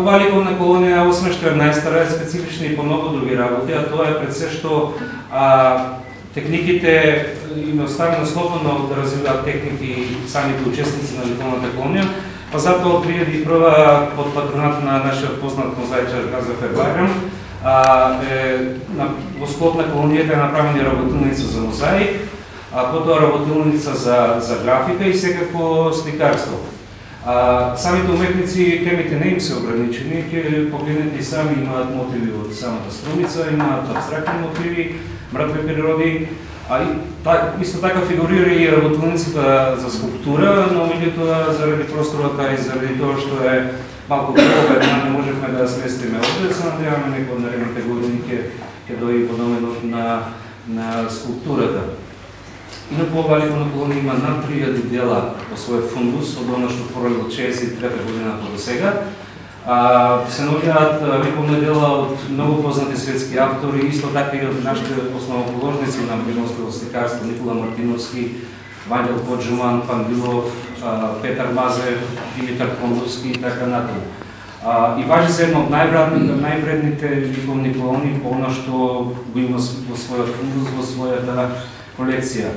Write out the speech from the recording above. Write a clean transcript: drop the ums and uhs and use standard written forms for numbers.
Ова ликовна колонија, освен што е најстара, е специфична и по многу други работи, а тоа е пред се што техниките им оставено слободно да развиваат техники самите учесници на ликовната колонија, па затоа од 2001 под патронат на нашиот познат мозаичар Газефер Байрам, во склоп на колонијата е направена работилница за мозаик, потоа работилница за графика и секако сликарство. Самите уметници, темите не им се ограничени, ќе погледнете и сами имаат мотиви од самата струмица, имаат абстрактни мотиви, мртви природи, исто така фигурира и работилницата за скулптура, но меѓутоа заради простората и заради тоа што е малку пообедна, не можевме да ја сместиме овде, се надеваме некој од наредните години ќе дојде подоменот на скулптурата. Инаку ова ликовна колонија има над 3000 дела во својот фундус, од она што порали од 63 година до сега. Се наоѓаат ликовни дела од многу познати светски автори, исто така и од нашите основоположници на македонското сликарство, Никола Мартиновски, Вањел Поджуман, Пандилов, Петар Мазев, Димитар Кондовски и така натаму. И важи се една од највредните ликовни колонии по она што го има во својот фундус, во својата колекција.